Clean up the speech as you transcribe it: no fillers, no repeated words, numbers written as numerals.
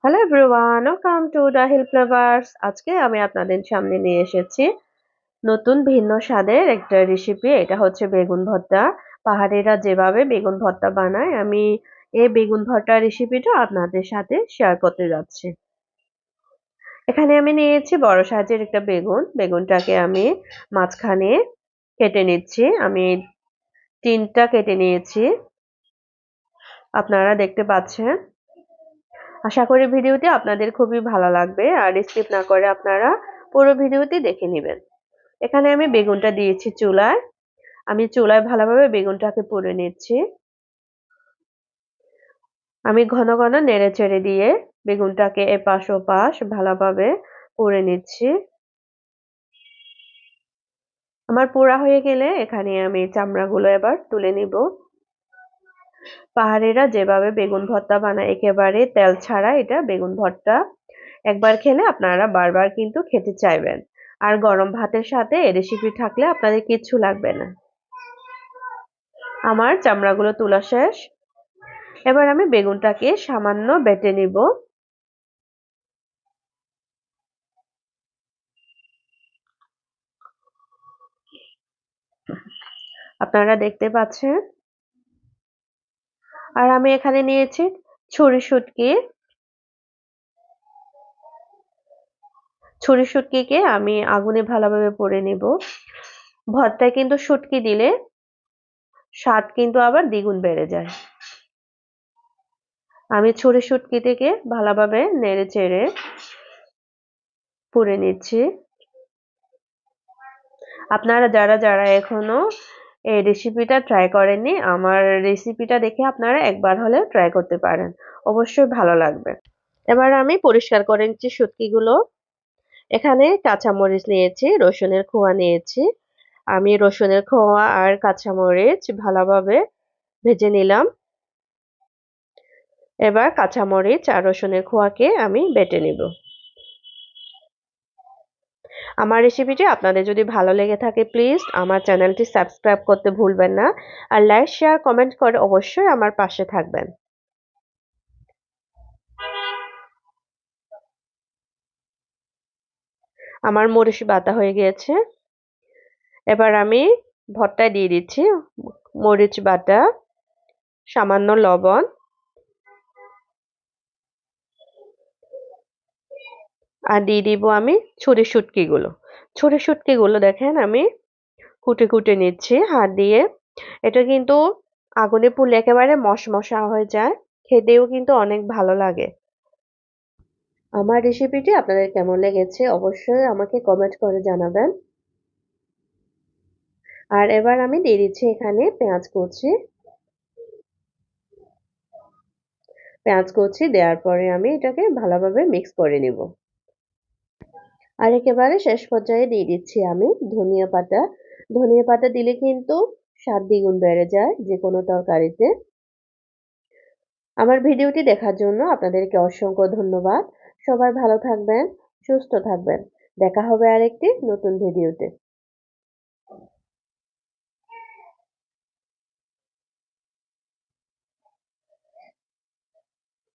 Hello everyone, welcome to the Hill Flavours. আজকে আমি আপনাদের সামনে নিয়ে এসেছি নতুন ভিন্ন স্বাদের একটা রেসিপি। এটা হচ্ছে বেগুন ভর্তা। পাহাড়িরা যেভাবে বেগুন ভর্তা বানায়, আমি এই বেগুন ভর্তা রেসিপিটা আপনাদের সাথে শেয়ার করতে যাচ্ছি। এখানে আমি নিয়েছি বড় সাইজের একটা বেগুনটাকে আমি মাঝখানে কেটে নিচ্ছি। আমি তিনটা কেটে নিয়েছি, আপনারা দেখতে পাচ্ছেন। আশা করি ভিডিওটি আপনাদের খুবই ভালো লাগবে, আর স্কিপ না করে আপনারা পুরো ভিডিওটি দেখে নেবেন। এখানে আমি বেগুনটা দিয়েছি চুলায়। আমি চুলায় ভালোভাবে বেগুনটাকে পুড়ে নিচ্ছি। আমি ঘন ঘন নেড়ে চেড়ে দিয়ে বেগুনটাকে এপাশ ওপাশ ভালোভাবে পুড়ে নিচ্ছি। আমার পোড়া হয়ে গেলে এখানে আমি চামড়াগুলো এবার তুলে নিব। পাহাড়িরা যেভাবে বেগুন ভর্তা বানায়, একেবারে তেল ছাড়া এটা বেগুন ভর্তা। একবার খেলে আপনারা বারবার কিন্তু খেতে চাইবেন। আর গরম ভাতের সাথে এই রেসিপি থাকলে আপনাদের কিচ্ছু লাগবে না। আমার চামড়াগুলো তোলা শেষ। এবার আমি বেগুনটাকে সামান্য বেটে নিব। আপনারা দেখতে পাচ্ছেন। আর আমি এখানে নিয়েছি ছুরি শুটকি। ছুরি শুটকিকে আমি আগুনে ভালোভাবে পুড়ে নিব। ভর্তায় কিন্তু শুটকি দিলে স্বাদ কিন্তু আবার দ্বিগুণ বেড়ে যায়। আমি ছুরি শুটকি থেকে ভালোভাবে নেড়ে চেড়ে পুড়ে নিচ্ছি। আপনারা যারা যারা এখনো এই রেসিপিটা ট্রাই করেননি, আমার রেসিপিটা দেখে আপনারা একবার হলেও ট্রাই করতে পারেন, অবশ্যই ভালো লাগবে। এবার আমি পরিষ্কার করে নিচ্ছি শুটকিগুলো। এখানে কাঁচামরিচ নিয়েছি, রসুনের খোয়া নিয়েছি। আমি রসুনের খোয়া আর কাঁচামরিচ ভালোভাবে ভেজে নিলাম। এবার কাঁচামরিচ আর রসুনের খোয়াকে আমি বেটে নিব। আমার রেসিপিটি আপনাদের যদি ভালো লেগে থাকে, প্লিজ আমার চ্যানেলটি সাবস্ক্রাইব করতে ভুলবেন না। আর লাইক, শেয়ার, কমেন্ট করে অবশ্যই আমার পাশে থাকবেন। আমার মরিচ বাটা হয়ে গিয়েছে। এবার আমি ভর্তায় দিয়ে দিচ্ছি মরিচ বাটা, সামান্য লবণ আর দিয়ে দিব আমি ছুরি শুটকিগুলো। ছুরি শুটকিগুলো দেখেন আমি কুটে কুটে নিচ্ছি হাত দিয়ে। এটা কিন্তু আগুনে পুড়লে একেবারে মশমশা হয়ে যায়, খেতেও কিন্তু অনেক ভালো লাগে। আমার রেসিপিটি আপনাদের কেমন লেগেছে অবশ্যই আমাকে কমেন্ট করে জানাবেন। আর এবার আমি দিয়ে দিচ্ছি এখানে পেঁয়াজ কুচি। পেঁয়াজ কুচি দেওয়ার পরে আমি এটাকে ভালোভাবে মিক্স করে নিব। আর একেবারে শেষ পর্যায়ে দিয়ে দিচ্ছি আমি ধনিয়া পাতা। ধনিয়া পাতা দিলে কিন্তু স্বাদ দ্বিগুণ বেড়ে যায় যে কোনো তরকারিতে। আমার ভিডিওটি দেখার জন্য আপনাদেরকে অসংখ্য ধন্যবাদ। সবাই ভালো থাকবেন, সুস্থ থাকবেন। দেখা হবে আরেকটি নতুন ভিডিওতে।